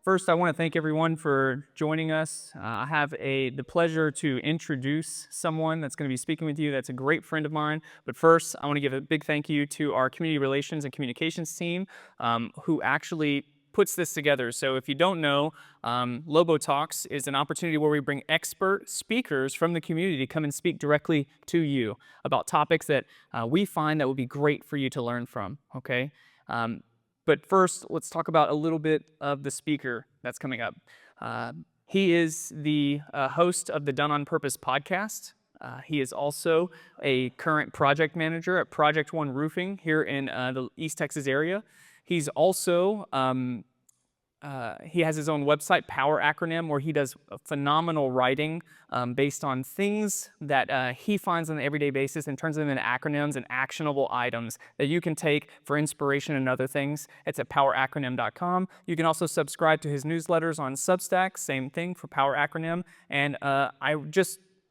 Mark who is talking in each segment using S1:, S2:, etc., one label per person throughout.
S1: First, I want to thank everyone for joining us. I have the pleasure to introduce someone that's going to be speaking with you that's a great friend of mine. But first, I want to give a big thank you to our community relations and communications team who actually puts this together. So if you don't know, Lobo Talks is an opportunity where we bring expert speakers from the community to come and speak directly to you about topics that we find that would be great for you to learn from, okay? But first, let's talk about a little bit of the speaker that's coming up. He is the host of the Dunn on Purpose podcast. He is also a current project manager at Project One Roofing here in the East Texas area. He's also, he has his own website, Power Acronym, where he does phenomenal writing based on things that he finds on an everyday basis and turns them into acronyms and actionable items that you can take for inspiration and other things. It's at poweracronym.com. You can also subscribe to his newsletters on Substack, same thing for Power Acronym. And I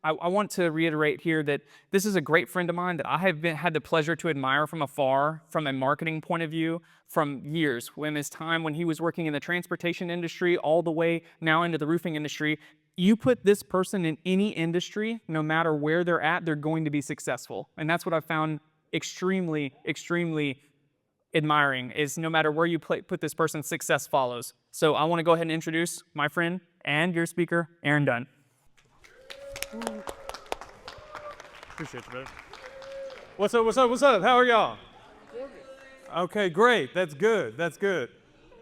S1: want to reiterate here that this is a great friend of mine that I have had the pleasure to admire from afar, from a marketing point of view, from years. When his time when he was working in the transportation industry, all the way now into the roofing industry. You put this person in any industry, no matter where they're at, they're going to be successful. And that's what I found extremely, extremely admiring, is no matter where you put this person, success follows. So I want to go ahead and introduce my friend and your speaker, Aaron Dunn.
S2: Appreciate you, brother. What's up? How are y'all? Okay, great. That's good.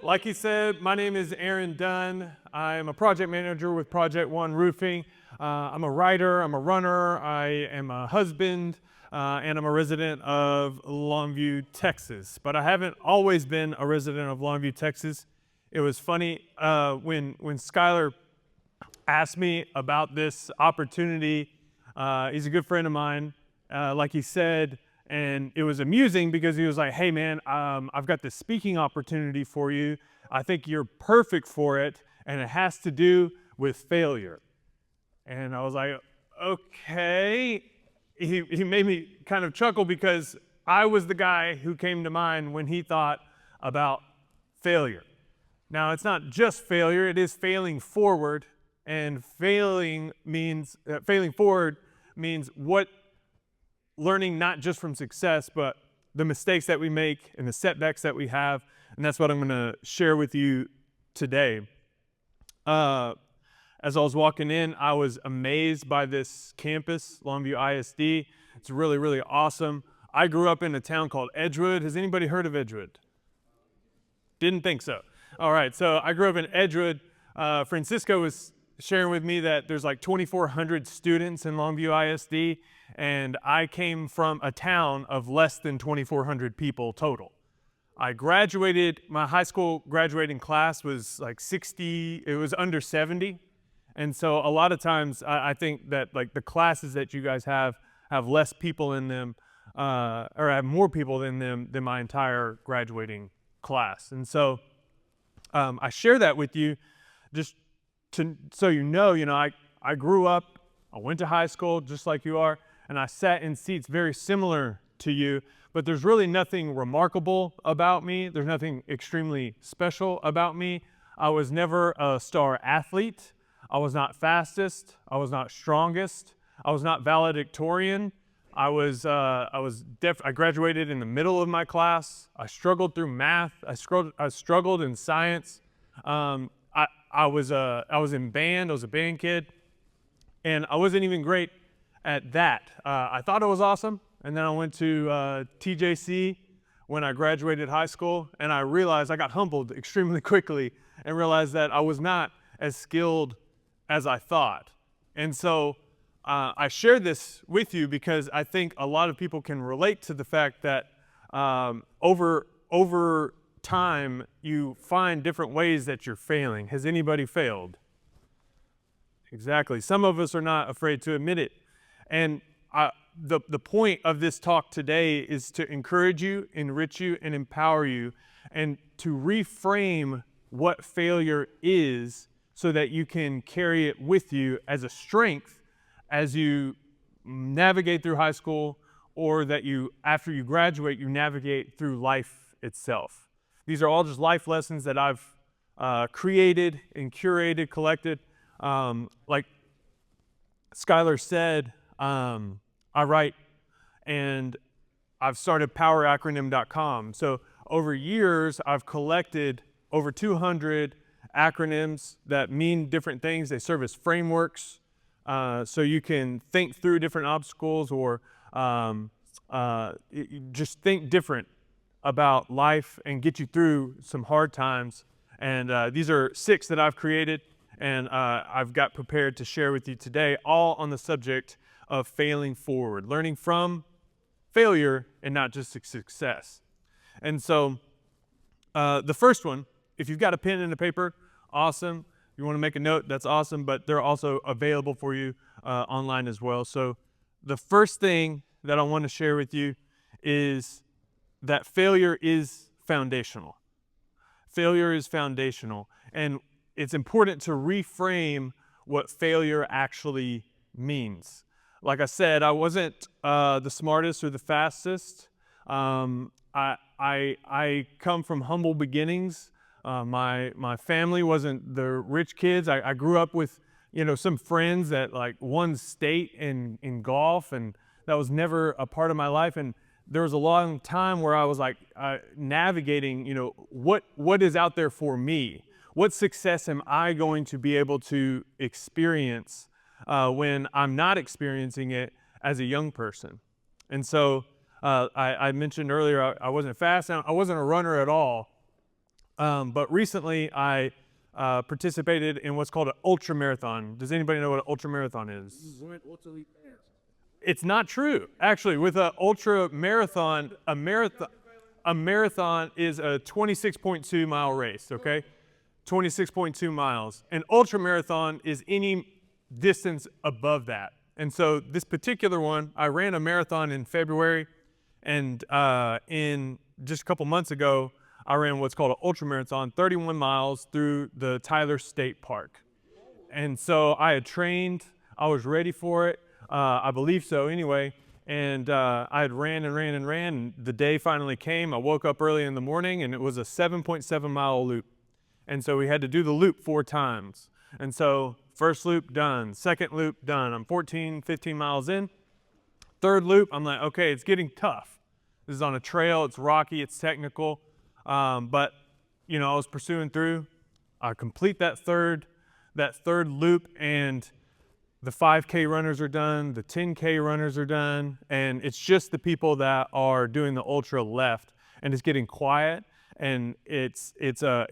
S2: Like he said, my name is Aaron Dunn. I'm a project manager with Project One Roofing. I'm a writer, I'm a runner, I am a husband, and I'm a resident of Longview, Texas. But I haven't always been a resident of Longview, Texas. It was funny, when Skylar asked me about this opportunity. He's a good friend of mine, like he said, and it was amusing because he was like, hey man, I've got this speaking opportunity for you. I think you're perfect for it, and it has to do with failure. And I was like, okay. He made me kind of chuckle because I was the guy who came to mind when he thought about failure. Now, it's not just failure, it is failing forward. And failing forward means learning not just from success, but the mistakes that we make and the setbacks that we have. And that's what I'm going to share with you today. As I was walking in, I was amazed by this campus, Longview ISD. It's really, really awesome. I grew up in a town called Edgewood. Has anybody heard of Edgewood? Didn't think so. All right, so I grew up in Edgewood. Francisco was sharing with me that there's like 2,400 students in Longview ISD, and I came from a town of less than 2,400 people total. I graduated, my high school graduating class was like 60, it was under 70. And so a lot of times I think that like the classes that you guys have less people in them, or have more people in them than my entire graduating class. And so I share that with you just so you know, I grew up, I went to high school just like you are, and I sat in seats very similar to you, but there's really nothing remarkable about me. There's nothing extremely special about me. I was never a star athlete. I was not fastest. I was not strongest. I was not valedictorian. I graduated in the middle of my class. I struggled through math. I struggled in science. I was in band. I was a band kid, and I wasn't even great at that. I thought I was awesome, and then I went to TJC when I graduated high school, and I realized I got humbled extremely quickly and realized that I was not as skilled as I thought. And so I share this with you because I think a lot of people can relate to the fact that over time you find different ways that you're failing. Has anybody failed? Exactly. Some of us are not afraid to admit it. And the point of this talk today is to encourage you, enrich you, and empower you, and to reframe what failure is so that you can carry it with you as a strength as you navigate through high school, or that you, after you graduate, you navigate through life itself. These are all just life lessons that I've created and curated, collected. Like Skylar said, I write, and I've started poweracronym.com. So over years, I've collected over 200 acronyms that mean different things. They serve as frameworks, so you can think through different obstacles, or just think different about life and get you through some hard times. And these are 6 that I've created, and I've got prepared to share with you today, all on the subject of failing forward, learning from failure and not just success. And so the first one, if you've got a pen and a paper, awesome. If you want to make a note, that's awesome, but they're also available for you online as well. So the first thing that I want to share with you is that failure is foundational. Failure is foundational. And it's important to reframe what failure actually means. Like I said, I wasn't the smartest or the fastest. I come from humble beginnings. My family wasn't the rich kids. I grew up with, some friends that like won state in golf, and that was never a part of my life. And there was a long time where I was like navigating, what is out there for me? What success am I going to be able to experience when I'm not experiencing it as a young person? And so I mentioned earlier I wasn't fast. I wasn't a runner at all. But recently I participated in what's called an ultra marathon. Does anybody know what an ultra marathon is?
S3: You weren't ultimately fast.
S2: It's not true. Actually, with an ultra marathon, a marathon is a 26.2 mile race, okay? 26.2 miles. An ultra marathon is any distance above that. And so this particular one, I ran a marathon in February, and in just a couple months ago, I ran what's called an ultra marathon, 31 miles through the Tyler State Park. And so I had trained, I was ready for it. I believe so anyway. And I had ran and ran and ran. And the day finally came. I woke up early in the morning, and it was a 7.7 mile loop. And so we had to do the loop 4 times. And so first loop done, second loop done. I'm 14, 15 miles in. Third loop, I'm like, okay, it's getting tough. This is on a trail, it's rocky, it's technical. But I was pursuing through. I complete that third loop, and the 5K runners are done, the 10K runners are done, and it's just the people that are doing the ultra left, and it's getting quiet, and it's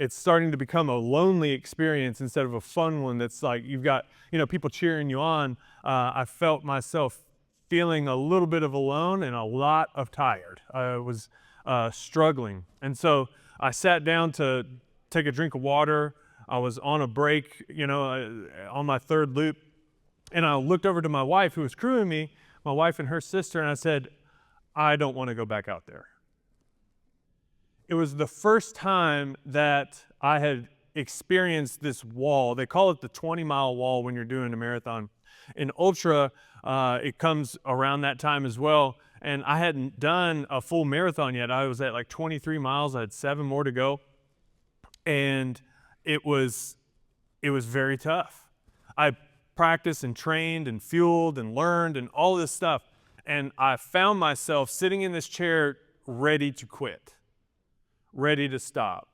S2: starting to become a lonely experience instead of a fun one that's like you've got people cheering you on. I felt myself feeling a little bit of alone and a lot of tired. I was struggling, and so I sat down to take a drink of water. I was on a break, on my third loop. And I looked over to my wife, who was crewing me, my wife and her sister, and I said, I don't want to go back out there. It was the first time that I had experienced this wall. They call it the 20-mile wall when you're doing a marathon. In ultra, it comes around that time as well. And I hadn't done a full marathon yet. I was at like 23 miles. I had 7 more to go. And it was very tough. I practiced and trained and fueled and learned and all this stuff. And I found myself sitting in this chair ready to quit, ready to stop.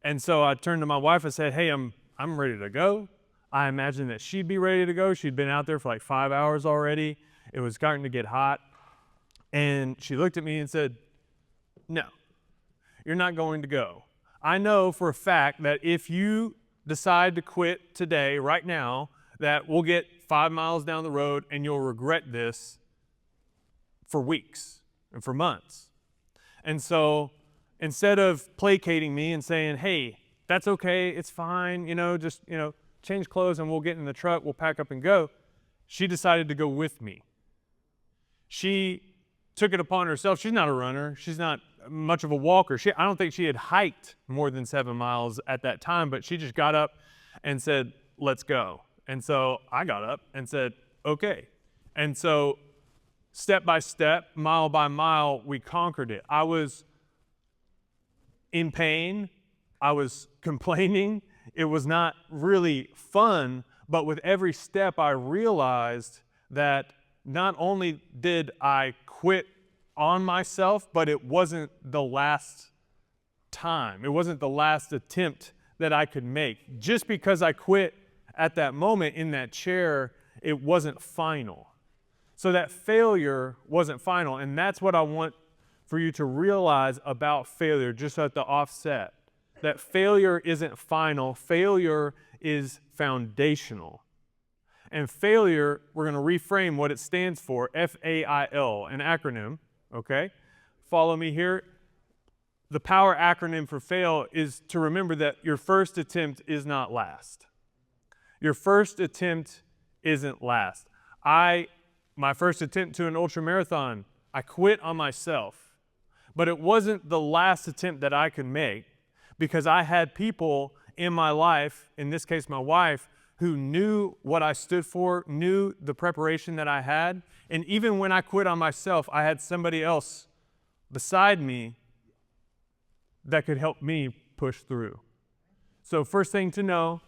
S2: And so I turned to my wife and said, hey, I'm ready to go. I imagined that she'd be ready to go. She'd been out there for like 5 hours already. It was starting to get hot. And she looked at me and said, no, you're not going to go. I know for a fact that if you decide to quit today, right now, that we'll get 5 miles down the road and you'll regret this for weeks and for months. And so instead of placating me and saying, hey, that's okay, it's fine, just change clothes and we'll get in the truck, we'll pack up and go, she decided to go with me. She took it upon herself. She's not a runner. She's not much of a walker. I don't think she had hiked more than 7 miles at that time, but she just got up and said, let's go. And so I got up and said, okay. And so step by step, mile by mile, we conquered it. I was in pain. I was complaining. It was not really fun, but with every step I realized that not only did I quit on myself, but it wasn't the last time. It wasn't the last attempt that I could make. Just because I quit at that moment in that chair, it wasn't final. So that failure wasn't final, and that's what I want for you to realize about failure, just at the offset. That failure isn't final, failure is foundational. And failure, we're going to reframe what it stands for, F-A-I-L, an acronym, okay? Follow me here. The power acronym for fail is to remember that your first attempt is not last. Your first attempt isn't last. My first attempt to an ultramarathon, I quit on myself. But it wasn't the last attempt that I could make, because I had people in my life, in this case my wife, who knew what I stood for, knew the preparation that I had. And even when I quit on myself, I had somebody else beside me that could help me push through. So first thing to know,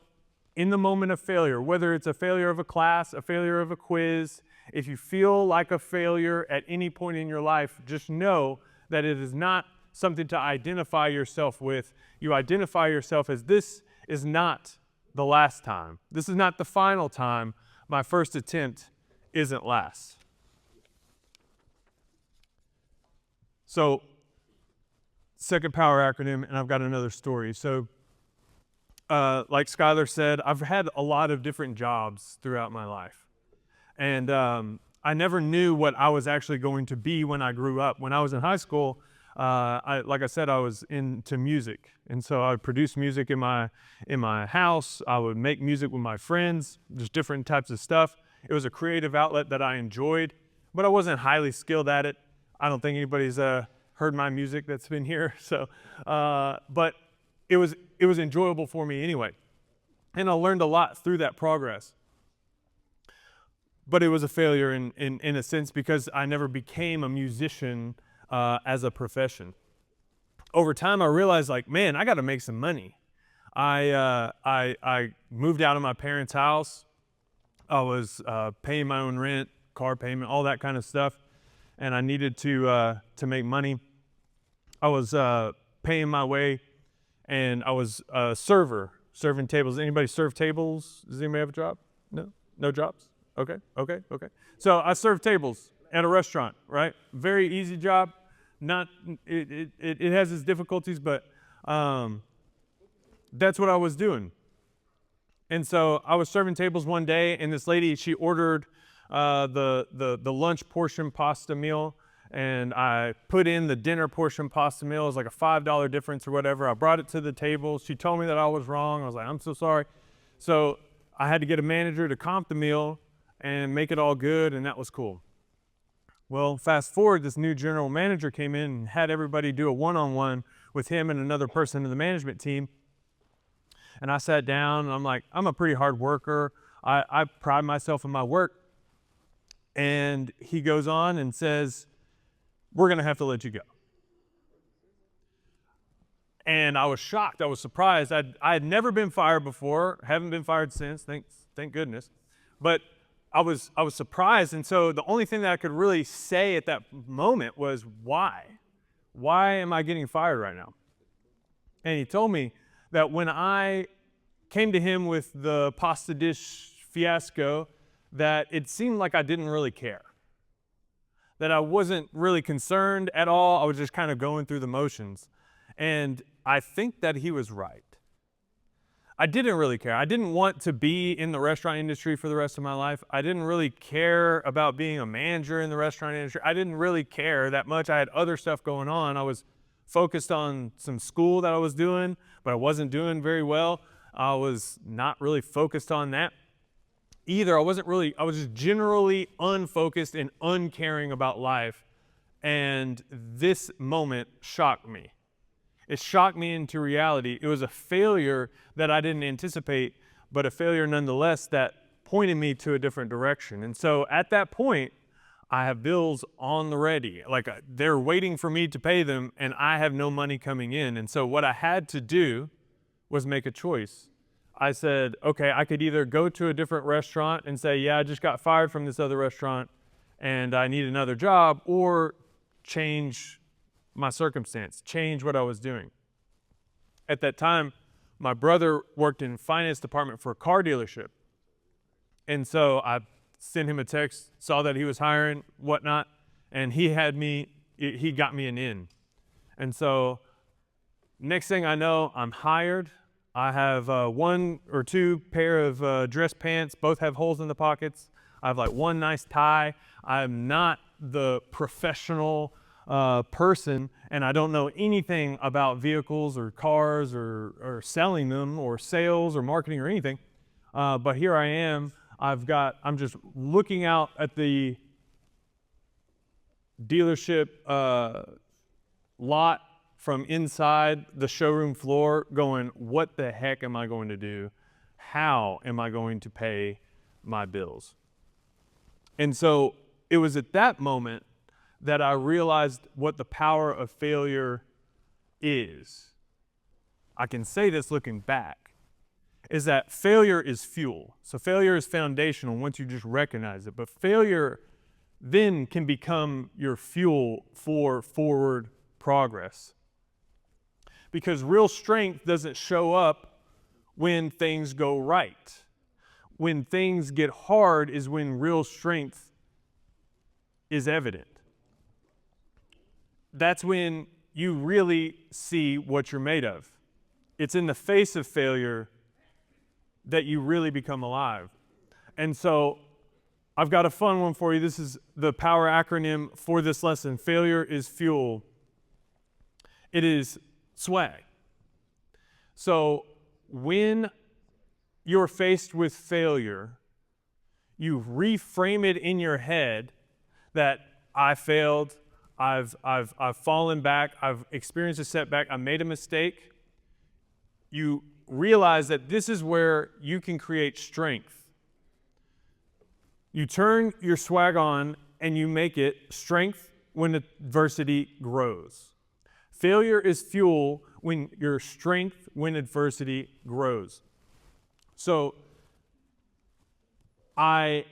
S2: in the moment of failure, whether it's a failure of a class, a failure of a quiz, if you feel like a failure at any point in your life, just know that it is not something to identify yourself with. You identify yourself as, this is not the last time. This is not the final time. My first attempt isn't last. So, second power acronym, and I've got another story. So, like Skylar said, I've had a lot of different jobs throughout my life. And I never knew what I was actually going to be when I grew up. When I was in high school, like I said, I was into music. And so I would produce music in my house. I would make music with my friends, just different types of stuff. It was a creative outlet that I enjoyed, but I wasn't highly skilled at it. I don't think anybody's heard my music that's been here. So, but it was enjoyable for me anyway. And I learned a lot through that progress. But it was a failure in a sense, because I never became a musician as a profession. Over time, I realized, like, man, I got to make some money. I moved out of my parents' house. I was paying my own rent, car payment, all that kind of stuff, and I needed to make money. I was paying my way, and I was a server, serving tables. Anybody serve tables? Does anybody have a job? No? No jobs? Okay. So I serve tables at a restaurant, right? Very easy job. Not it has its difficulties, but that's what I was doing. And so I was serving tables one day, and this lady, she ordered the lunch portion pasta meal, and I put in the dinner portion pasta meal. It was like a $5 difference or whatever. I brought it to the table. She told me that I was wrong. I was like, I'm so sorry. So I had to get a manager to comp the meal and make it all good, and that was cool. Well, fast forward, this new general manager came in and had everybody do a one-on-one with him and another person in the management team. And I sat down, and I'm like, I'm a pretty hard worker. I pride myself in my work. And he goes on and says, we're going to have to let you go. And I was shocked. I was surprised. I had never been fired before, haven't been fired since, thank goodness. But I was surprised, and so the only thing that I could really say at that moment was, why? Why am I getting fired right now? And he told me that when I came to him with the pasta dish fiasco, that it seemed like I didn't really care. That I wasn't really concerned at all. I was just kind of going through the motions. And I think that he was right. I didn't really care. I didn't want to be in the restaurant industry for the rest of my life. I didn't really care about being a manager in the restaurant industry. I didn't really care that much. I had other stuff going on. I was focused on some school that I was doing, but I wasn't doing very well. I was not really focused on that either. I was just generally unfocused and uncaring about life. And this moment shocked me. It shocked me into reality. It was a failure that I didn't anticipate, but a failure nonetheless that pointed me to a different direction. And so at that point, I have bills on the ready. Like they're waiting for me to pay them, and I have no money coming in. And so what I had to do was make a choice. I said, okay, I could either go to a different restaurant and say, yeah, I just got fired from this other restaurant and I need another job, or change my circumstance, change what I was doing. At that time, my brother worked in finance department for a car dealership. And so I sent him a text, saw that he was hiring, whatnot, and he got me an in. And so next thing I know, I'm hired. I have 1 or 2 pair of dress pants, both have holes in the pockets. I have like one nice tie. I'm not the professional person, and I don't know anything about vehicles or cars or selling them or sales or marketing or anything. But here I am. I'm just looking out at the dealership lot from inside the showroom floor going, what the heck am I going to do? How am I going to pay my bills? And so it was at that moment that I realized what the power of failure is. I can say this looking back, is that failure is fuel. So failure is foundational once you just recognize it. But failure then can become your fuel for forward progress. Because real strength doesn't show up when things go right. When things get hard is when real strength is evident. That's when you really see what you're made of. It's in the face of failure that you really become alive. And so I've got a fun one for you. This is the power acronym for this lesson. Failure is fuel. It is swag. So when you're faced with failure, you reframe it in your head that I failed, I've fallen back, I've experienced a setback, I made a mistake. You realize that this is where you can create strength. You turn your swag on and you make it strength when adversity grows. Failure is fuel when your strength when adversity grows. So I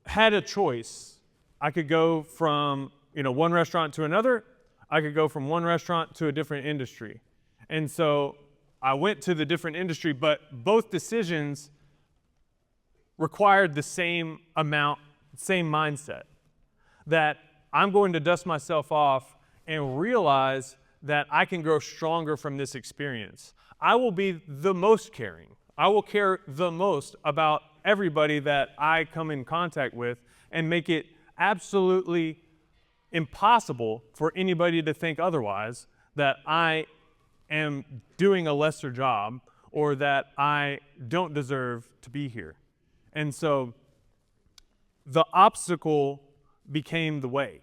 S2: had a choice. I could go from one restaurant to another. I could go from one restaurant to a different industry. And so I went to the different industry, but both decisions required the same amount, same mindset, that I'm going to dust myself off and realize that I can grow stronger from this experience. I will be the most caring. I will care the most about everybody that I come in contact with and make it absolutely impossible for anybody to think otherwise, that I am doing a lesser job or that I don't deserve to be here. And so the obstacle became the way.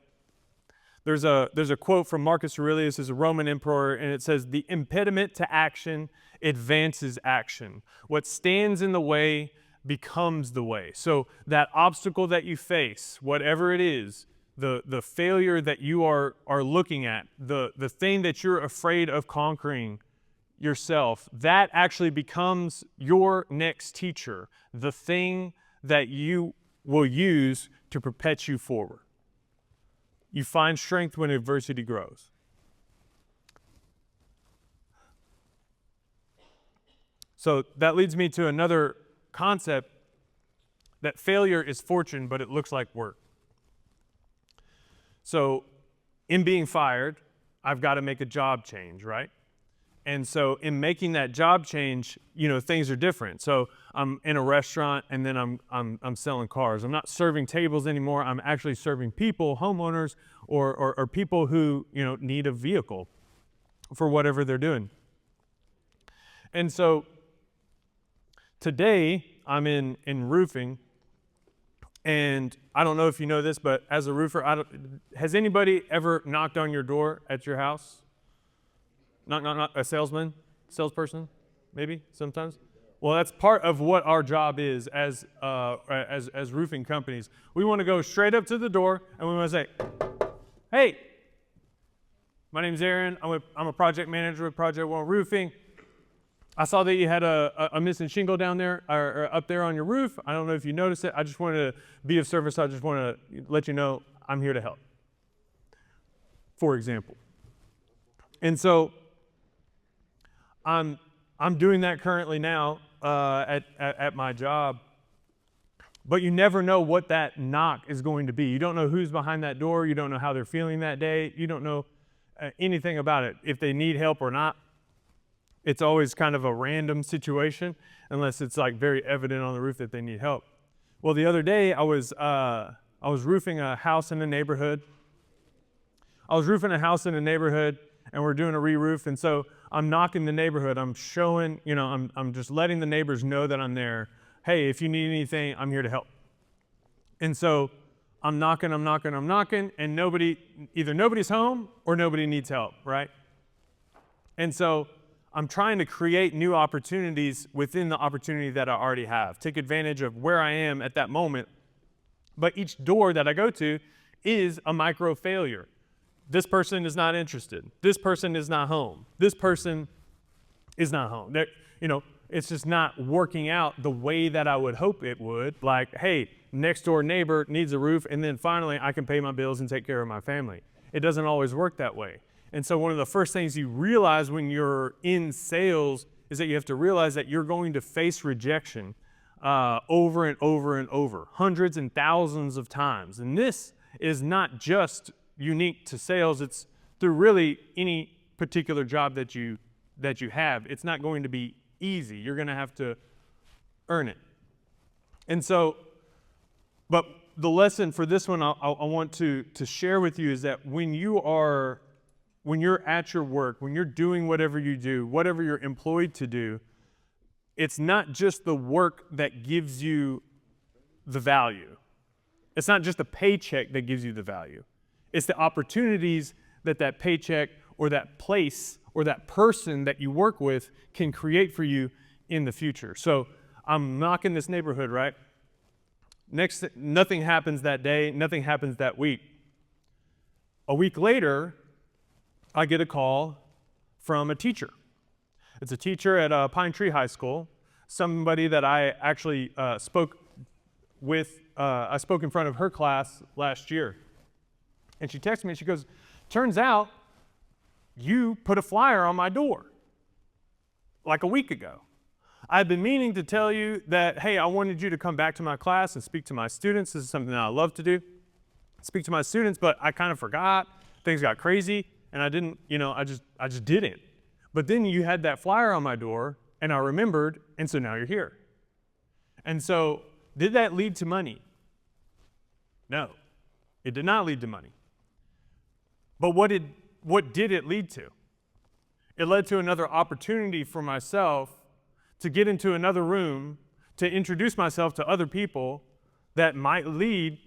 S2: There's a quote from Marcus Aurelius, who's a Roman emperor, and it says, "The impediment to action advances action. What stands in the way becomes the way." So that obstacle that you face, whatever it is, the failure that you are looking at, the thing that you're afraid of conquering yourself, that actually becomes your next teacher, the thing that you will use to propel you forward. You find strength when adversity grows. So that leads me to another concept, that failure is fortune, but it looks like work. So in being fired, I've got to make a job change, right? And so in making that job change, things are different. So I'm in a restaurant and then I'm selling cars. I'm not serving tables anymore. I'm actually serving people, homeowners, or people who need a vehicle for whatever they're doing. And so today I'm in roofing, and I don't know if you know this, but as a roofer, has anybody ever knocked on your door at your house? Not a salesperson, maybe sometimes. Well, that's part of what our job is as roofing companies. We want to go straight up to the door and we want to say, "Hey, my name's Aaron. I'm a project manager with Project One Roofing. I saw that you had a missing shingle down there or up there on your roof. I don't know if you noticed it. I just wanted to be of service. I just want to let you know I'm here to help, for example. And so I'm doing that currently now at my job. But you never know what that knock is going to be. You don't know who's behind that door. You don't know how they're feeling that day. You don't know anything about it, if they need help or not. It's always kind of a random situation unless it's like very evident on the roof that they need help. Well, the other day I was roofing a house in a neighborhood. And we're doing a re-roof, and so I'm knocking the neighborhood. I'm showing, I'm just letting the neighbors know that I'm there. Hey, if you need anything, I'm here to help. And so I'm knocking, and either nobody's home or nobody needs help, right? And so I'm trying to create new opportunities within the opportunity that I already have. Take advantage of where I am at that moment. But each door that I go to is a micro failure. This person is not interested. This person is not home. This person is not home. It's just not working out the way that I would hope it would. Like, hey, next door neighbor needs a roof, and then finally I can pay my bills and take care of my family. It doesn't always work that way. And so one of the first things you realize when you're in sales is that you have to realize that you're going to face rejection over and over and over, hundreds and thousands of times. And this is not just unique to sales. It's through really any particular job that you have. It's not going to be easy. You're going to have to earn it. And so, but the lesson for this one I want to share with you is that when you're at your work, when you're doing whatever you do, whatever you're employed to do, it's not just the work that gives you the value. It's not just the paycheck that gives you the value. It's the opportunities that paycheck or that place or that person that you work with can create for you in the future. So I'm knocking this neighborhood, right? Nothing happens that day, nothing happens that week. A week later, I get a call from a teacher. It's a teacher at Pine Tree High School, somebody that I actually spoke with. I spoke in front of her class last year. And she texted me and she goes, turns out you put a flyer on my door like a week ago. I've been meaning to tell you that, hey, I wanted you to come back to my class and speak to my students. This is something that I love to do. Speak to my students, but I kind of forgot. Things got crazy, and I didn't, I just didn't. But then you had that flyer on my door, and I remembered, and so now you're here. And so, did that lead to money? No, it did not lead to money. But what did it lead to? It led to another opportunity for myself to get into another room, to introduce myself to other people that might lead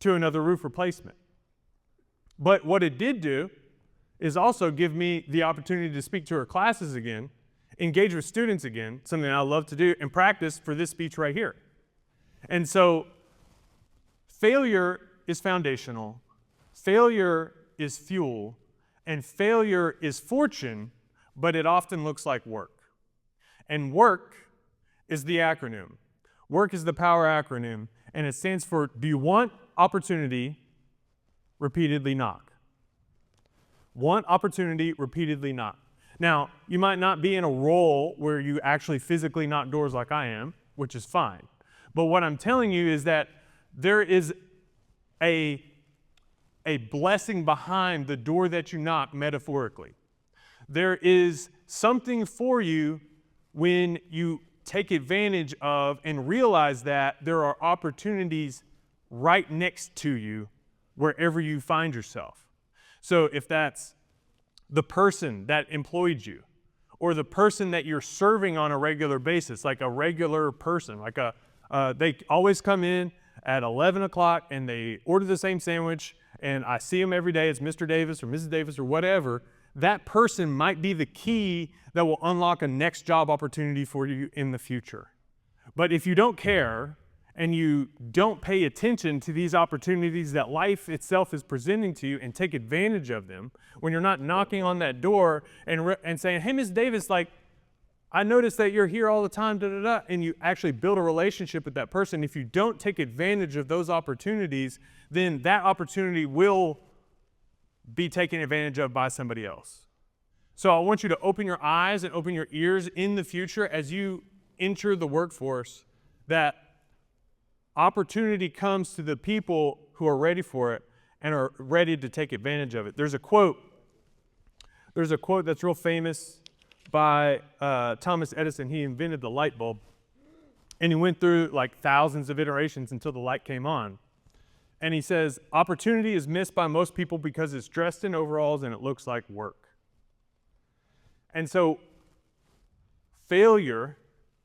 S2: to another roof replacement. But what it did do is also give me the opportunity to speak to her classes again, engage with students again, something I love to do, and practice for this speech right here. And so failure is foundational, failure is fuel, and failure is fortune, but it often looks like work. And work is the acronym. Work is the power acronym, and it stands for, do you want opportunity? Repeatedly knock. Want opportunity? Repeatedly knock. Now, you might not be in a role where you actually physically knock doors like I am, which is fine. But what I'm telling you is that there is a blessing behind the door that you knock metaphorically. There is something for you when you take advantage of and realize that there are opportunities right next to you wherever you find yourself. So if that's the person that employed you, or the person that you're serving on a regular basis, like a regular person, like they always come in at 11 o'clock and they order the same sandwich, and I see them every day, it's Mr. Davis or Mrs. Davis or whatever, that person might be the key that will unlock a next job opportunity for you in the future. But if you don't care and you don't pay attention to these opportunities that life itself is presenting to you and take advantage of them, when you're not knocking on that door and saying, hey, Ms. Davis, like, I notice that you're here all the time, da, da, da, and you actually build a relationship with that person. If you don't take advantage of those opportunities, then that opportunity will be taken advantage of by somebody else. So I want you to open your eyes and open your ears in the future as you enter the workforce, that opportunity comes to the people who are ready for it and are ready to take advantage of it. There's a quote that's real famous by Thomas Edison. He invented the light bulb, and he went through like thousands of iterations until the light came on. And he says, opportunity is missed by most people because it's dressed in overalls and it looks like work. And so failure,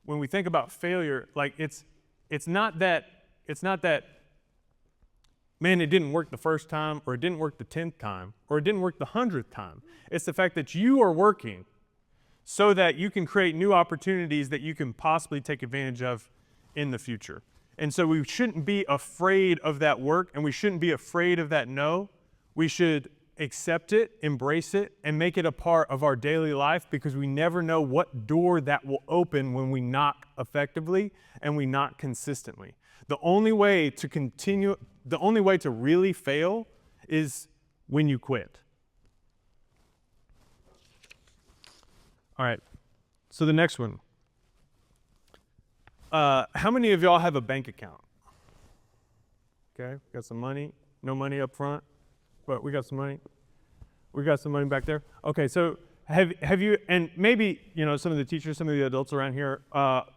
S2: when we think about failure, like it's not that, man, it didn't work the first time, or it didn't work the 10th time, or it didn't work the 100th time. It's the fact that you are working so that you can create new opportunities that you can possibly take advantage of in the future. And so we shouldn't be afraid of that work, and we shouldn't be afraid of that no. We should accept it, embrace it, and make it a part of our daily life, because we never know what door that will open when we knock effectively and we knock consistently. The only way to really fail is when you quit. All right, so the next one. How many of y'all have a bank account? Okay, got some money. No money up front, but we got some money. We got some money back there. Okay, so have you, and maybe, some of the teachers, some of the adults around here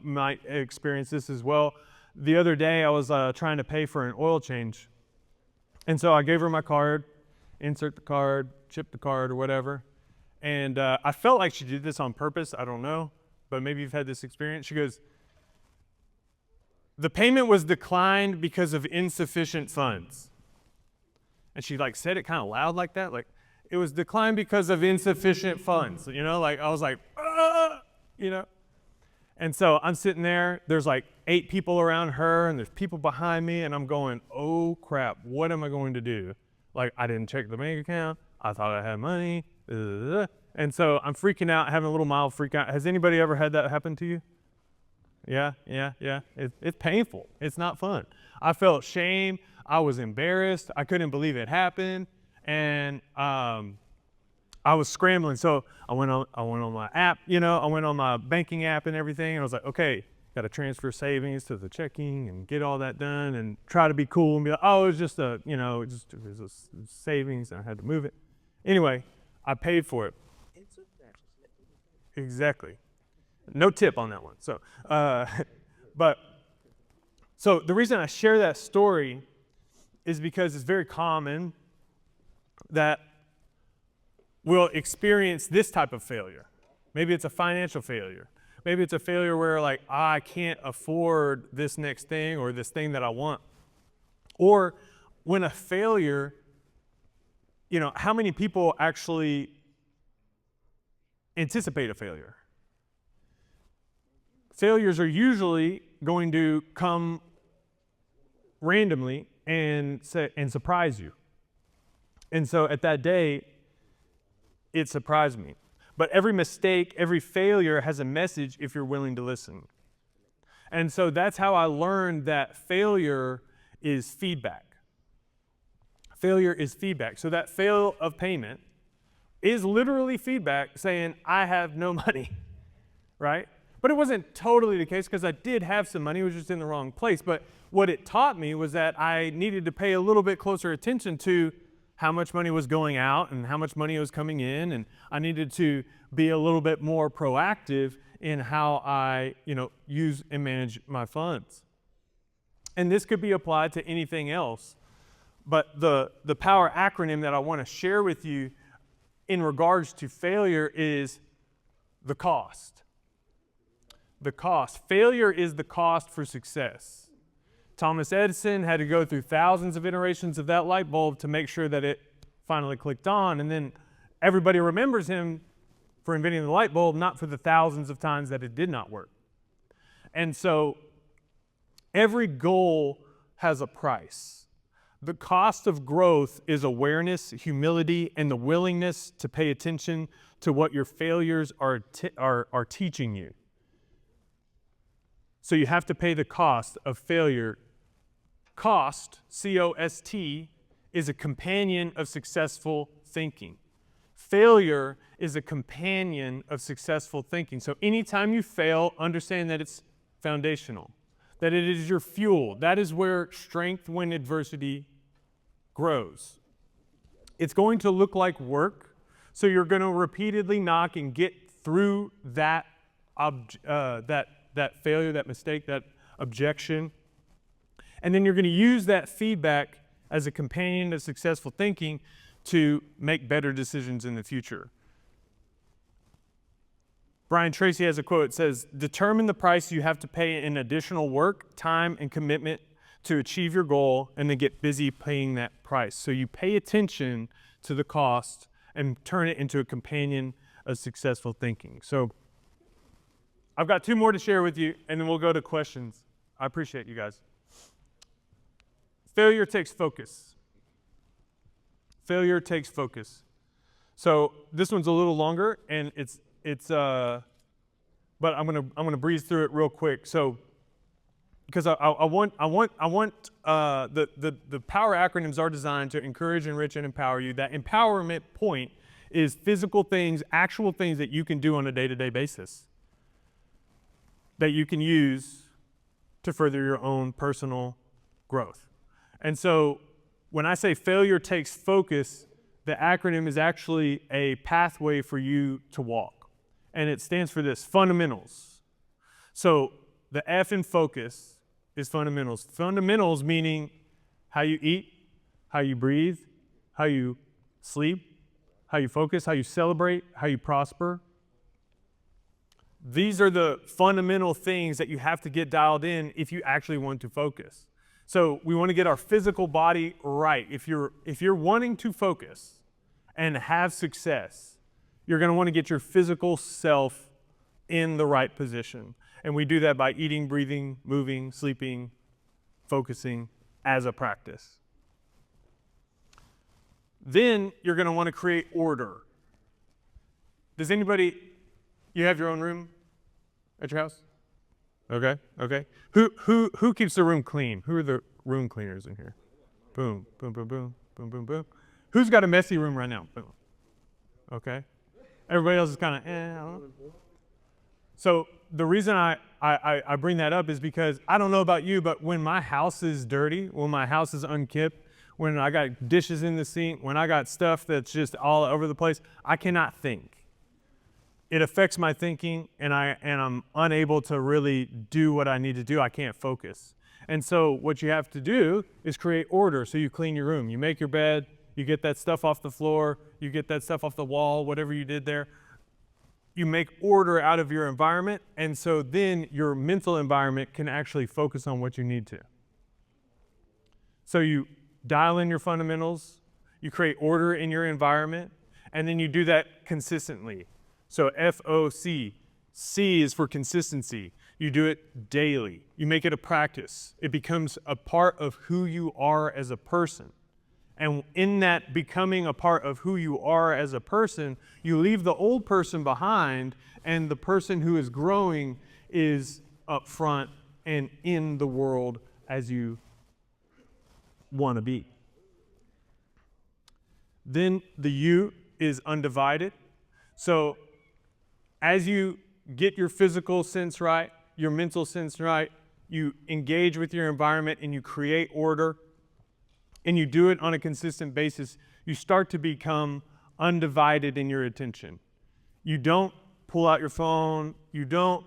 S2: might experience this as well. The other day I was trying to pay for an oil change. And so I gave her my card, insert the card, chip the card or whatever. And I felt like she did this on purpose. I don't know, but maybe you've had this experience. She goes, the payment was declined because of insufficient funds. And she said it kind of loud like that. Like, it was declined because of insufficient funds. I was like, And so I'm sitting there, there's 8 people around her, and there's people behind me, and I'm going, oh crap, what am I going to do? I didn't check the bank account. I thought I had money. And so I'm freaking out, having a little mild freak out. Has anybody ever had that happen to you? Yeah. It's painful. It's not fun. I felt shame. I was embarrassed. I couldn't believe it happened. And I was scrambling. So I went on my app, I went on my banking app and everything. And I was like, okay, got to transfer savings to the checking and get all that done and try to be cool and be like, oh, it was just it was a savings and I had to move it. Anyway, I paid for it. Exactly. No tip on that one. So, so the reason I share that story is because it's very common that we'll experience this type of failure. Maybe it's a financial failure. Maybe it's a failure where I can't afford this next thing or this thing that I want. Or when a failure, how many people actually anticipate a failure? Failures are usually going to come randomly and surprise you. And so at that day, it surprised me. But every mistake, every failure has a message if you're willing to listen. And so that's how I learned that failure is feedback. Failure is feedback. So that fail of payment is literally feedback saying, I have no money, right? But it wasn't totally the case, because I did have some money. It was just in the wrong place. But what it taught me was that I needed to pay a little bit closer attention to how much money was going out and how much money was coming in. And I needed to be a little bit more proactive in how I, use and manage my funds. And this could be applied to anything else. But the power acronym that I want to share with you in regards to failure is the cost. The cost. Failure is the cost for success. Thomas Edison had to go through thousands of iterations of that light bulb to make sure that it finally clicked on. And then everybody remembers him for inventing the light bulb, not for the thousands of times that it did not work. And so every goal has a price. The cost of growth is awareness, humility, and the willingness to pay attention to what your failures are teaching you. So you have to pay the cost of failure. Cost, C-O-S-T, is a companion of successful thinking. Failure is a companion of successful thinking. So anytime you fail, understand that it's foundational, that it is your fuel. That is where strength when adversity grows. It's going to look like work, so you're going to repeatedly knock and get through that failure, that mistake, that objection. And then you're going to use that feedback as a companion to successful thinking to make better decisions in the future. Brian Tracy has a quote. It says, "Determine the price you have to pay in additional work, time, and commitment to achieve your goal, and then get busy paying that price." So you pay attention to the cost and turn it into a companion of successful thinking. So I've got 2 more to share with you, and then we'll go to questions. I appreciate you guys. Failure takes focus. Failure takes focus. So this one's a little longer, and but I'm gonna breeze through it real quick. So because the power acronyms are designed to encourage, enrich, and empower you. That empowerment point is physical things, actual things that you can do on a day-to-day basis, that you can use to further your own personal growth. And so when I say failure takes focus, the acronym is actually a pathway for you to walk. And it stands for this: fundamentals. So the F in focus is fundamentals. Fundamentals meaning how you eat, how you breathe, how you sleep, how you focus, how you celebrate, how you prosper. These are the fundamental things that you have to get dialed in if you actually want to focus. So we want to get our physical body right. If you're wanting to focus and have success, you're going to want to get your physical self in the right position. And we do that by eating, breathing, moving, sleeping, focusing as a practice. Then you're going to want to create order. Does anybody, you have your own room at your house? Okay. Who keeps the room clean? Who are the room cleaners in here? Boom, boom, boom, boom, boom, boom, boom. Who's got a messy room right now? Boom. Okay. Everybody else is kind of, I don't know. So the reason I bring that up is because I don't know about you, but when my house is dirty, when my house is unkempt, when I got dishes in the sink, when I got stuff that's just all over the place, I cannot think. It affects my thinking, and I'm unable to really do what I need to do. I can't focus. And so what you have to do is create order. So you clean your room. You make your bed. You get that stuff off the floor. You get that stuff off the wall, whatever you did there. You make order out of your environment, and so then your mental environment can actually focus on what you need to. So you dial in your fundamentals. You create order in your environment, and then you do that consistently. So F-O-C. C is for consistency. You do it daily. You make it a practice. It becomes a part of who you are as a person. And in that becoming a part of who you are as a person, you leave the old person behind, and the person who is growing is up front and in the world as you want to be. Then the U is undivided. So as you get your physical sense right, your mental sense right, you engage with your environment and you create order, and you do it on a consistent basis, you start to become undivided in your attention. You don't pull out your phone, you don't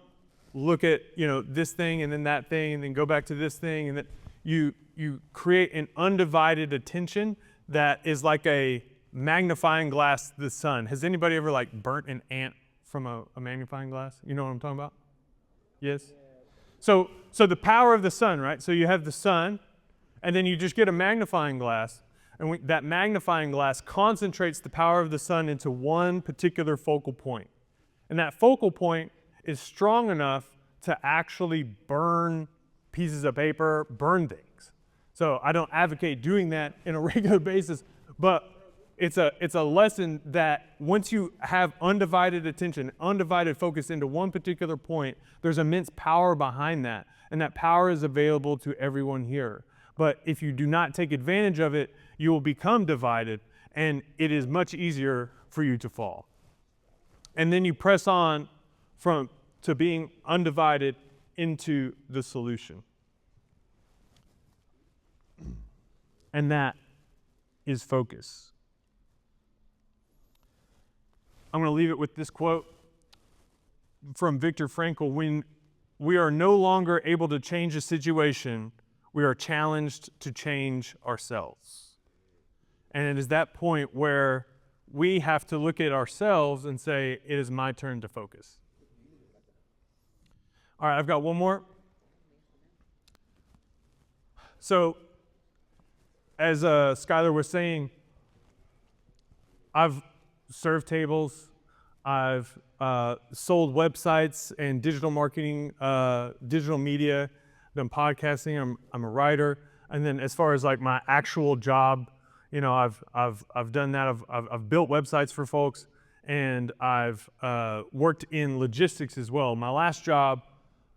S2: look at this thing and then that thing and then go back to this thing, and then you create an undivided attention that is like a magnifying glass to the sun. Has anybody ever burnt an ant from a magnifying glass? You know what I'm talking about? Yes? So the power of the sun, right? So you have the sun, and then you just get a magnifying glass, and that magnifying glass concentrates the power of the sun into one particular focal point. And that focal point is strong enough to actually burn pieces of paper, burn things. So I don't advocate doing that in a regular basis, but it's a lesson that once you have undivided attention, undivided focus into one particular point, there's immense power behind that. And that power is available to everyone here. But if you do not take advantage of it, you will become divided, and it is much easier for you to fall. And then you press on to being undivided into the solution. And that is focus. I'm going to leave it with this quote from Viktor Frankl. When we are no longer able to change a situation, we are challenged to change ourselves. And it is that point where we have to look at ourselves and say, it is my turn to focus. All right, I've got one more. So, as Skylar was saying, I've served tables, I've sold websites and digital marketing, digital media, done podcasting. I'm a writer, and then as far as like my actual job, you know, I've done that. I've built websites for folks, and I've worked in logistics as well. My last job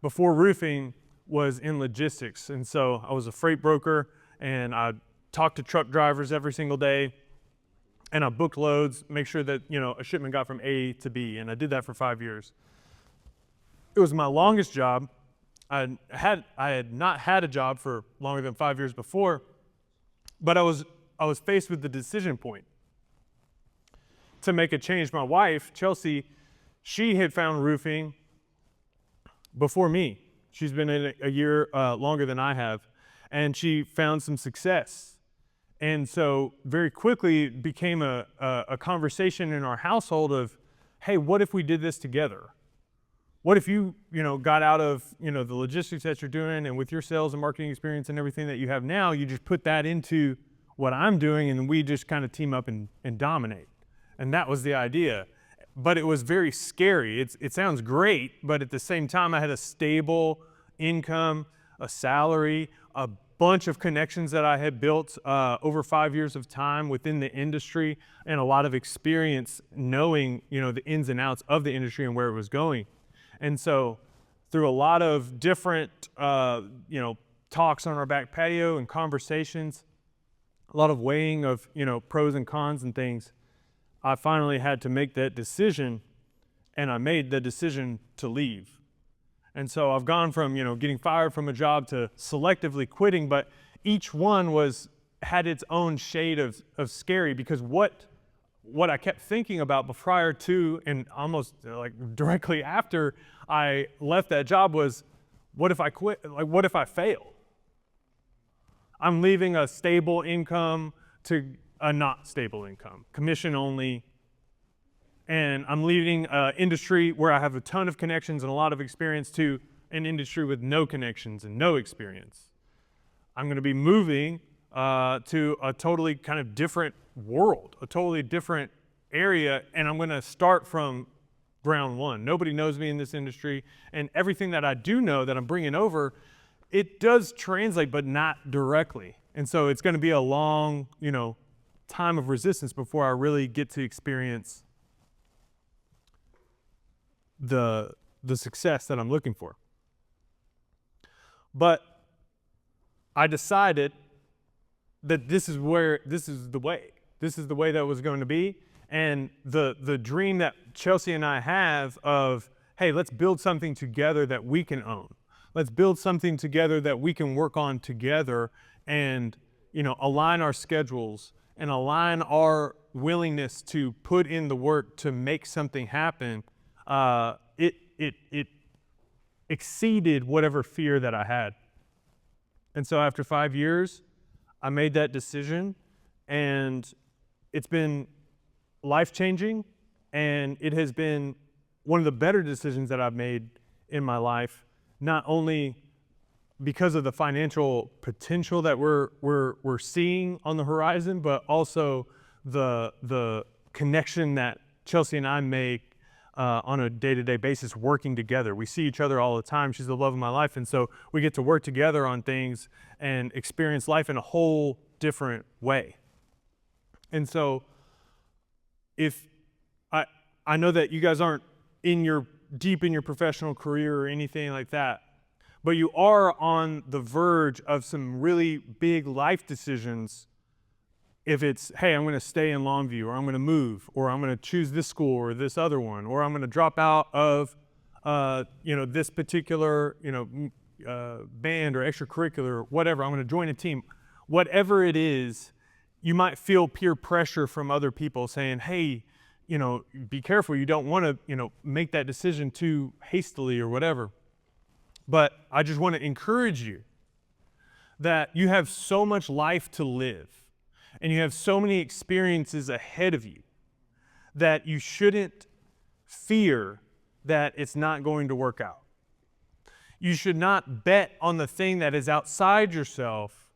S2: before roofing was in logistics, and so I was a freight broker, and I talked to truck drivers every single day, and I booked loads, make sure that, you know, a shipment got from A to B, and I did that for 5 years. It was my longest job. I had not had a job for longer than 5 years before, but I was faced with the decision point to make a change. My wife, Chelsea, she had found roofing before me. She's been in a year longer than I have, and she found some success. And so very quickly it became a conversation in our household of, hey, what if we did this together? What if you got out of, the logistics that you're doing, and with your sales and marketing experience and everything that you have now, you just put that into what I'm doing, and we just kind of team up and dominate. And that was the idea. But it was very scary. It sounds great, but at the same time, I had a stable income, a salary, a bunch of connections that I had built over 5 years of time within the industry, and a lot of experience knowing, the ins and outs of the industry and where it was going. And so through a lot of different, talks on our back patio and conversations, a lot of weighing of, pros and cons and things, I finally had to make that decision, and I made the decision to leave. And so I've gone from, getting fired from a job to selectively quitting, but each one had its own shade of scary, because what I kept thinking about prior to and almost like directly after I left that job was, what if I quit? Like, what if I fail? I'm leaving a stable income to a not stable income, commission only. And I'm leaving an industry where I have a ton of connections and a lot of experience to an industry with no connections and no experience. I'm going to be moving to a totally kind of different world, a totally different area, and I'm going to start from ground one. Nobody knows me in this industry, and everything that I do know that I'm bringing over, it does translate, but not directly. And so it's going to be a long, time of resistance before I really get to experience the success that I'm looking for. But I decided that this is the way. This is the way that was going to be. And the dream that Chelsea and I have of, hey, let's build something together that we can own. Let's build something together that we can work on together, and align our schedules and align our willingness to put in the work to make something happen. It exceeded whatever fear that I had. And so after 5 years, I made that decision, and it's been life-changing, and it has been one of the better decisions that I've made in my life, not only because of the financial potential that we're seeing on the horizon, but also the connection that Chelsea and I make on a day-to-day basis working together. We see each other all the time. She's the love of my life, and so we get to work together on things and experience life in a whole different way. And so if I know that you guys aren't deep in your professional career or anything like that, but you are on the verge of some really big life decisions. If it's, hey, I'm going to stay in Longview, or I'm going to move, or I'm going to choose this school or this other one, or I'm going to drop out of, this particular, band or extracurricular, whatever. I'm going to join a team. Whatever it is, you might feel peer pressure from other people saying, hey, be careful. You don't want to, make that decision too hastily or whatever. But I just want to encourage you that you have so much life to live, and you have so many experiences ahead of you, that you shouldn't fear that it's not going to work out. You should not bet on the thing that is outside yourself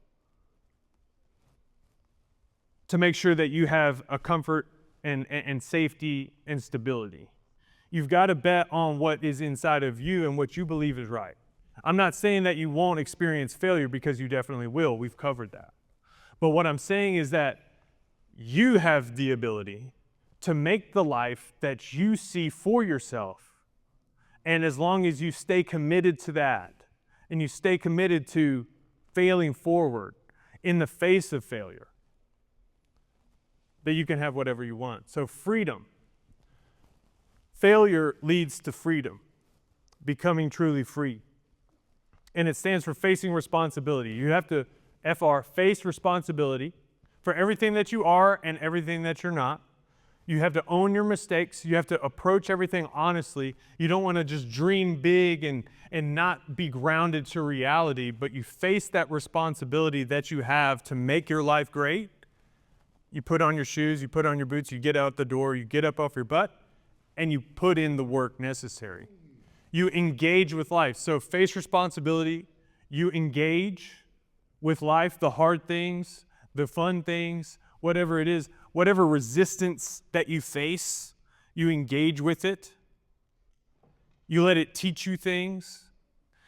S2: to make sure that you have a comfort and safety and stability. You've got to bet on what is inside of you and what you believe is right. I'm not saying that you won't experience failure, because you definitely will. We've covered that. But what I'm saying is that you have the ability to make the life that you see for yourself. And as long as you stay committed to that, and you stay committed to failing forward in the face of failure, that you can have whatever you want. So freedom. Failure leads to freedom, becoming truly free. And it stands for facing responsibility. You have to, face responsibility for everything that you are and everything that you're not. You have to own your mistakes. You have to approach everything honestly. You don't want to just dream big and not be grounded to reality, but you face that responsibility that you have to make your life great. You put on your shoes, you put on your boots, you get out the door, you get up off your butt, and you put in the work necessary. You engage with life. So face responsibility, you engage with life, the hard things, the fun things, whatever it is, whatever resistance that you face, you engage with it. You let it teach you things.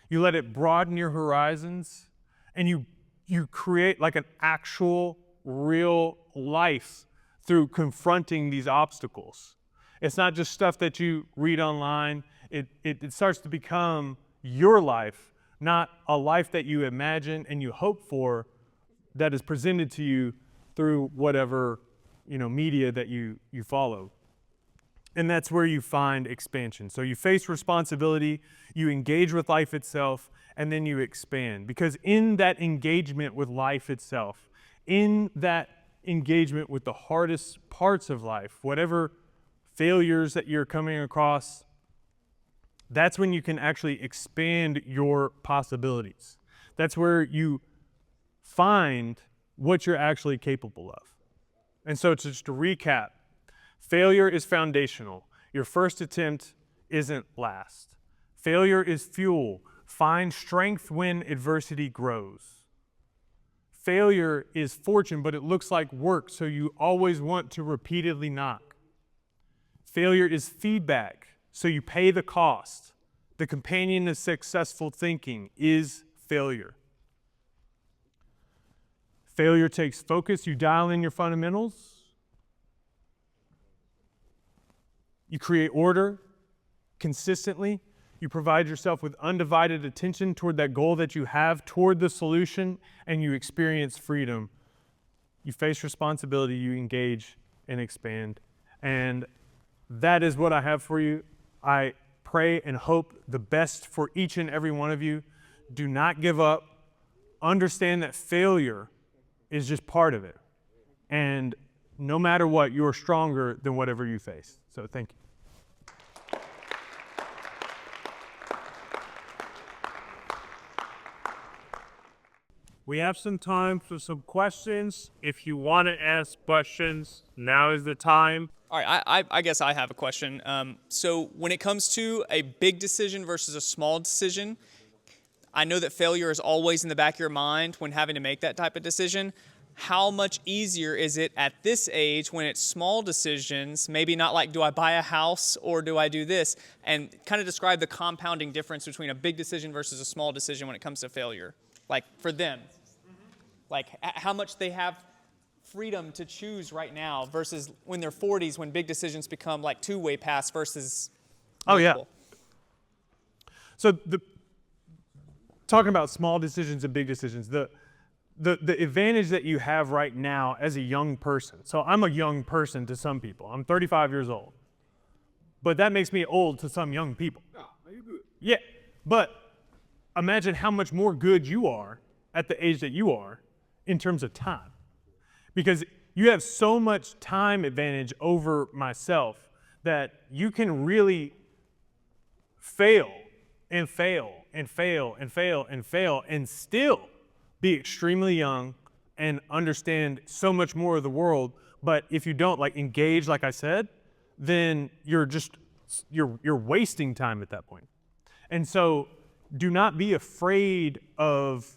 S2: You let it broaden your horizons, and you create like an actual, real life through confronting these obstacles. It's not just stuff that you read online. It starts to become your life, not a life that you imagine and you hope for that is presented to you through whatever media that you follow. And that's where you find expansion. So you face responsibility, you engage with life itself, and then you expand. Because in that engagement with life itself, in that engagement with the hardest parts of life, whatever failures that you're coming across, that's when you can actually expand your possibilities. That's where you find what you're actually capable of. And so just to recap, failure is foundational. Your first attempt isn't last. Failure is fuel. Find strength when adversity grows. Failure is fortune, but it looks like work, so you always want to repeatedly knock. Failure is feedback, so you pay the cost. The companion of successful thinking is failure. Failure takes focus. You dial in your fundamentals. You create order consistently. You provide yourself with undivided attention toward that goal that you have, toward the solution, and you experience freedom. You face responsibility, you engage and expand. And that is what I have for you. I pray and hope the best for each and every one of you. Do not give up. Understand that failure is just part of it. And no matter what, you are stronger than whatever you face. So thank you.
S3: We have some time for some questions. If you want to ask questions, now is the time.
S1: All right, I guess I have a question. So when it comes to a big decision versus a small decision, I know that failure is always in the back of your mind when having to make that type of decision. How much easier is it at this age when it's small decisions, maybe not like, do I buy a house or do I do this? And kind of describe the compounding difference between a big decision versus a small decision when it comes to failure. Like for them, like how much they have freedom to choose right now versus when they're 40s, when big decisions become like two-way pass versus multiple?
S2: So talking about small decisions and big decisions, the advantage that you have right now as a young person. So I'm a young person to some people. I'm 35 years old. But that makes me old to some young people. Yeah, but imagine how much more good you are at the age that you are in terms of time. Because you have so much time advantage over myself that you can really fail and fail and fail and fail and fail and still be extremely young and understand so much more of the world. But if you don't like engage, like I said, then you're wasting time at that point. And so do not be afraid of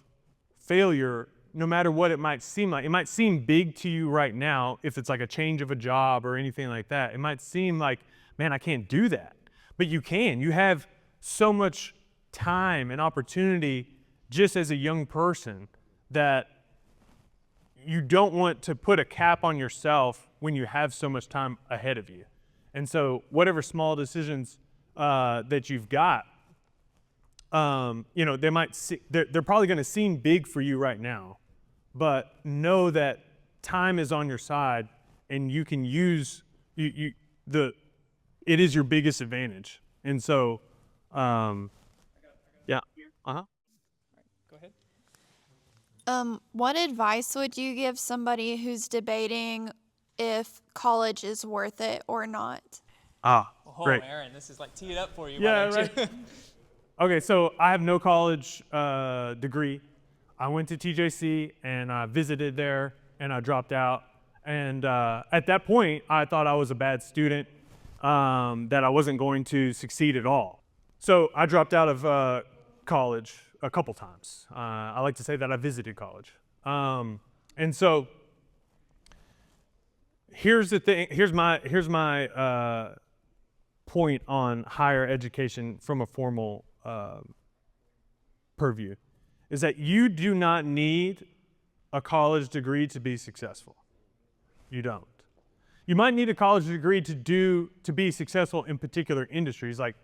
S2: failure, no matter what it might seem like. It might seem big to you right now if it's like a change of a job or anything like that. It might seem like, man, I can't do that. But you can. You have so much time and opportunity just as a young person that you don't want to put a cap on yourself when you have so much time ahead of you. And so whatever small decisions that you've got, they're probably going to seem big for you right now, but know that time is on your side and you can use it is your biggest advantage. And so, yeah.
S1: Go ahead.
S4: What advice would you give somebody who's debating if college is worth it or not?
S2: Great.
S1: Aaron, this is like tee it up for you.
S2: Yeah,
S1: why don't
S2: right.
S1: you?
S2: Okay, so I have no college degree. I went to TJC and I visited there and I dropped out. And at that point, I thought I was a bad student, that I wasn't going to succeed at all. So I dropped out of college a couple times. I like to say that I visited college. And so here's the thing. Here's my point on higher education from a formal purview, is that you do not need a college degree to be successful. You don't. You might need a college degree to be successful in particular industries. Like,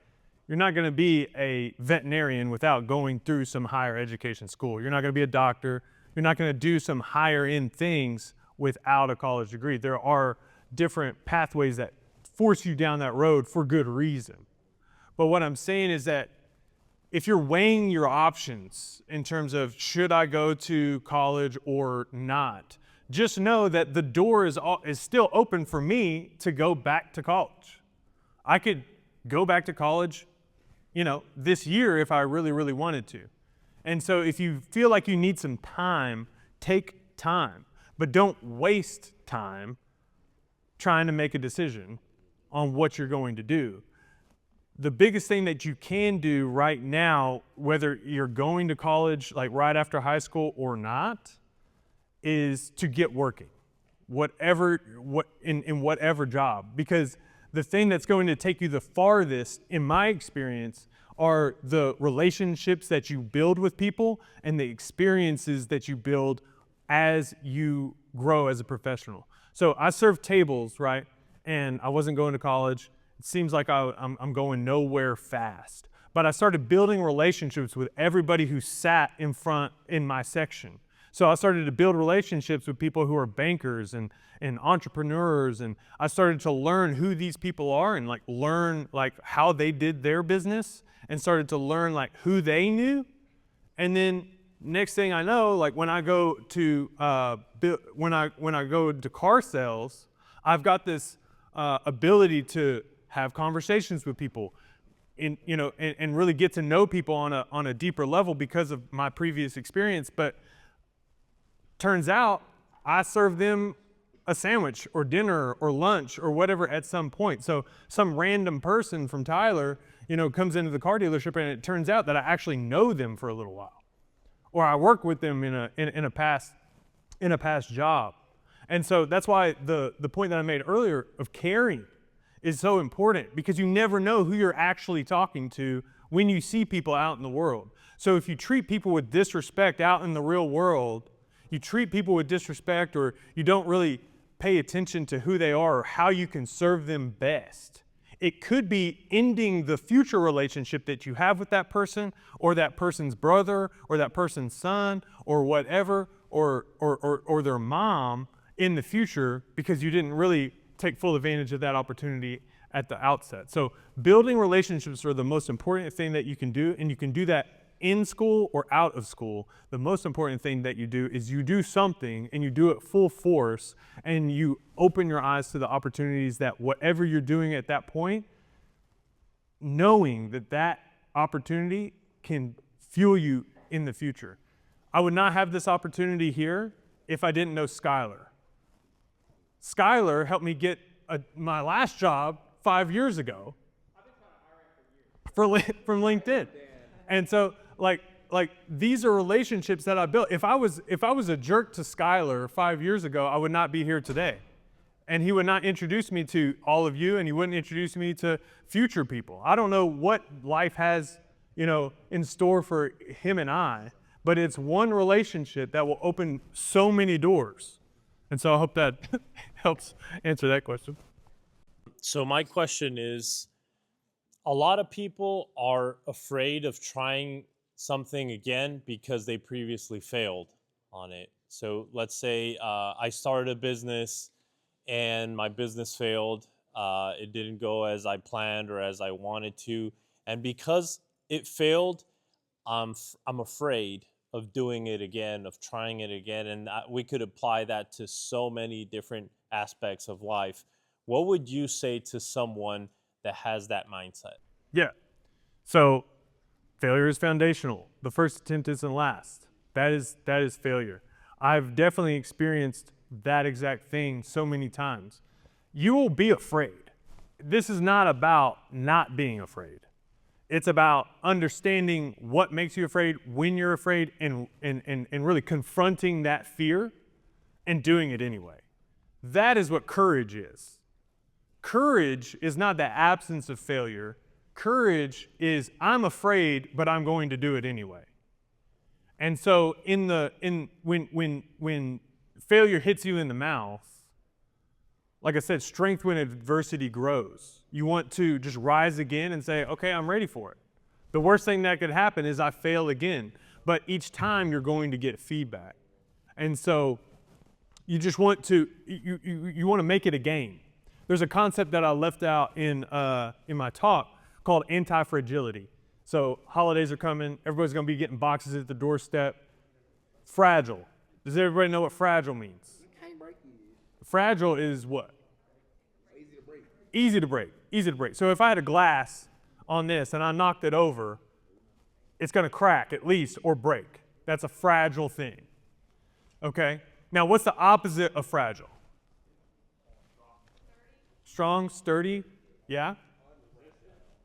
S2: you're not going to be a veterinarian without going through some higher education school. You're not going to be a doctor. You're not going to do some higher end things without a college degree. There are different pathways that force you down that road for good reason. But what I'm saying is that if you're weighing your options in terms of should I go to college or not, just know that the door is still open for me to go back to college. I could go back to college, this year if I really, really wanted to. And so if you feel like you need some time, take time, but don't waste time trying to make a decision on what you're going to do. The biggest thing that you can do right now, whether you're going to college like right after high school or not, is to get working, in whatever job. Because the thing that's going to take you the farthest, in my experience, are the relationships that you build with people and the experiences that you build as you grow as a professional. So I served tables, right? And I wasn't going to college. It seems like I'm going nowhere fast. But I started building relationships with everybody who sat in my section. So I started to build relationships with people who are bankers and entrepreneurs, and I started to learn who these people are and learn how they did their business, and started to learn who they knew. And then next thing I know, when I go to when I go to car sales, I've got this ability to have conversations with people, and really get to know people on a deeper level because of my previous experience. But turns out I serve them a sandwich or dinner or lunch or whatever at some point. So some random person from Tyler, comes into the car dealership, and it turns out that I actually know them for a little while, or I work with them in a past job. And so that's why the point that I made earlier of caring is so important, because you never know who you're actually talking to when you see people out in the world. So if you treat people with disrespect out in the real world, you treat people with disrespect, or you don't really pay attention to who they are or how you can serve them best. It could be ending the future relationship that you have with that person, or that person's brother, or that person's son, or whatever, or their mom in the future, because you didn't really take full advantage of that opportunity at the outset. So building relationships are the most important thing that you can do, and you can do that in school or out of school. The most important thing that you do is you do something, and you do it full force, and you open your eyes to the opportunities that whatever you're doing at that point, knowing that that opportunity can fuel you in the future. I would not have this opportunity here if I didn't know Skylar. Skylar helped me get my last job 5 years ago from LinkedIn. And so like these are relationships that I built. If I was a jerk to Skylar 5 years ago, I would not be here today. And he would not introduce me to all of you, and he wouldn't introduce me to future people. I don't know what life has, in store for him and I, but it's one relationship that will open so many doors. And so I hope that helps answer that question.
S5: So my question is, a lot of people are afraid of trying something again because they previously failed on it. So let's say I started a business and my business failed. It didn't go as I planned or as I wanted to. And because it failed, I'm afraid of doing it again, of trying it again. And we could apply that to so many different aspects of life. What would you say to someone that has that mindset?
S2: Yeah. So failure is foundational. The first attempt isn't last. That is failure. I've definitely experienced that exact thing so many times. You will be afraid. This is not about not being afraid. It's about understanding what makes you afraid, when you're afraid, and really confronting that fear and doing it anyway. That is what courage is. Courage is not the absence of failure. Courage is, I'm afraid, but I'm going to do it anyway. And so when failure hits you in the mouth, like I said, strength when adversity grows. You want to just rise again and say, okay, I'm ready for it. The worst thing that could happen is I fail again. But each time you're going to get feedback. And so you just want to, you want to make it a game. There's a concept that I left out in my talk called anti-fragility. So holidays are coming. Everybody's going to be getting boxes at the doorstep. Fragile. Does everybody know what fragile means? Fragile is what? Easy to break. Easy to break. Easy to break. So if I had a glass on this and I knocked it over, it's going to crack at least or break. That's a fragile thing. Okay? Now what's the opposite of fragile? Strong, sturdy, yeah?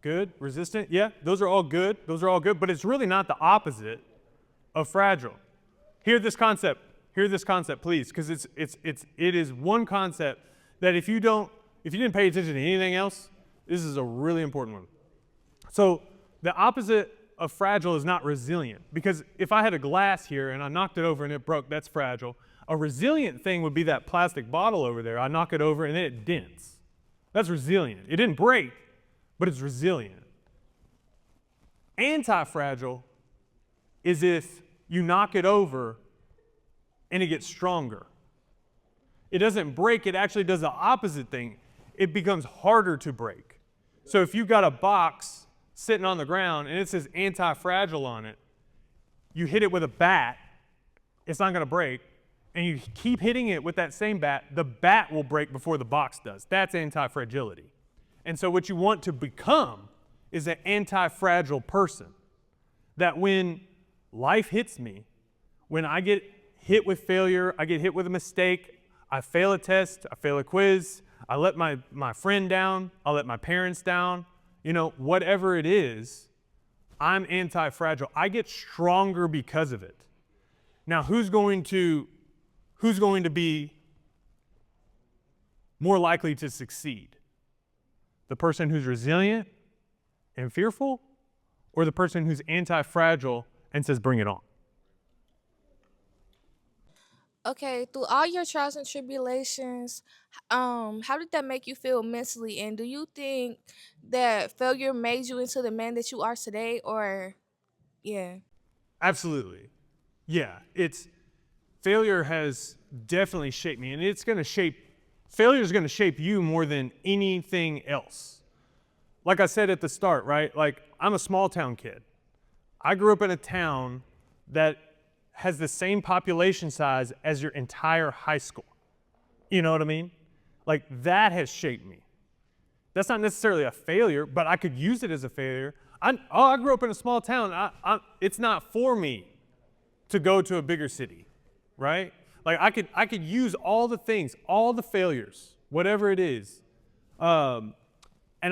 S2: Good, resistant, yeah? Those are all good. Those are all good, but it's really not the opposite of fragile. Hear this concept, please, because it is one concept that if you didn't pay attention to anything else, this is a really important one. So the opposite of fragile is not resilient, because if I had a glass here and I knocked it over and it broke, that's fragile. A resilient thing would be that plastic bottle over there. I knock it over and then it dents. That's resilient. It didn't break, but it's resilient. Anti-fragile is if you knock it over and it gets stronger. It doesn't break, it actually does the opposite thing. It becomes harder to break. So if you've got a box sitting on the ground and it says anti-fragile on it, you hit it with a bat, it's not going to break, and you keep hitting it with that same bat, the bat will break before the box does. That's anti-fragility. And so what you want to become is an anti-fragile person. That when life hits me, when I get hit with failure, I get hit with a mistake, I fail a test, I fail a quiz, I let my friend down, I let my parents down, whatever it is, I'm anti-fragile. I get stronger because of it. Now, who's going to be more likely to succeed? The person who's resilient and fearful, or the person who's anti-fragile and says, bring it on?
S6: Okay, through all your trials and tribulations, how did that make you feel mentally? And do you think that failure made you into the man that you are today? Or, yeah.
S2: Absolutely. Yeah, it's failure has definitely shaped me, and failure is going to shape you more than anything else. Like I said at the start, right? Like, I'm a small town kid. I grew up in a town that has the same population size as your entire high school. You know what I mean? Like, that has shaped me. That's not necessarily a failure, but I could use it as a failure. I grew up in a small town. It's not for me to go to a bigger city, right? Like, I could use all the things, all the failures, whatever it is, and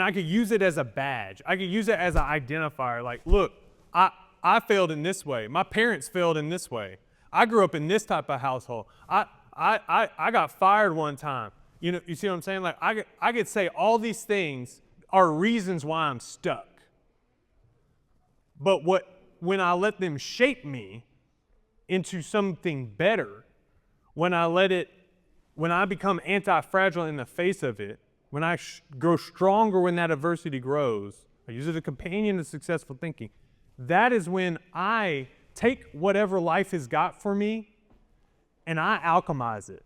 S2: I could use it as a badge. I could use it as an identifier. Like, look, I failed in this way. My parents failed in this way. I grew up in this type of household. I got fired one time. You know, you see what I'm saying? Like, I could say all these things are reasons why I'm stuck. But when I let them shape me into something better, when I become anti-fragile in the face of it, when I grow stronger when that adversity grows, I use it as a companion to successful thinking. That is when I take whatever life has got for me and I alchemize it.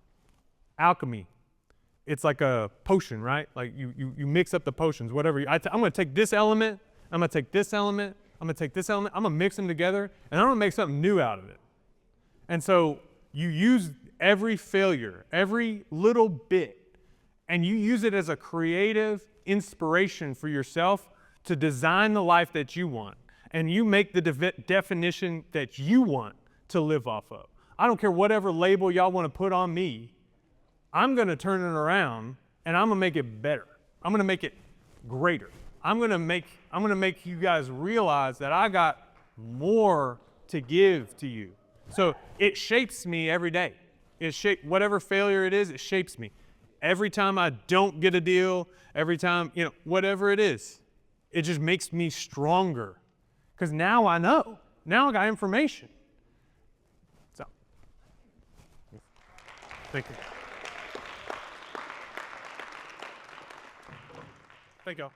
S2: Alchemy. It's like a potion, right? Like you mix up the potions, whatever. I'm going to take this element, I'm going to take this element, I'm going to take this element, I'm going to mix them together, and I'm going to make something new out of it. And so you use every failure, every little bit, and you use it as a creative inspiration for yourself to design the life that you want. And you make the definition that you want to live off of. I don't care whatever label y'all want to put on me. I'm going to turn it around and I'm going to make it better. I'm going to make it greater. I'm going to make you guys realize that I got more to give to you. So it shapes me every day. Whatever failure it is, it shapes me. Every time I don't get a deal, every time, whatever it is, it just makes me stronger. Because now I know. Now I got information. So, thank you. Thank y'all.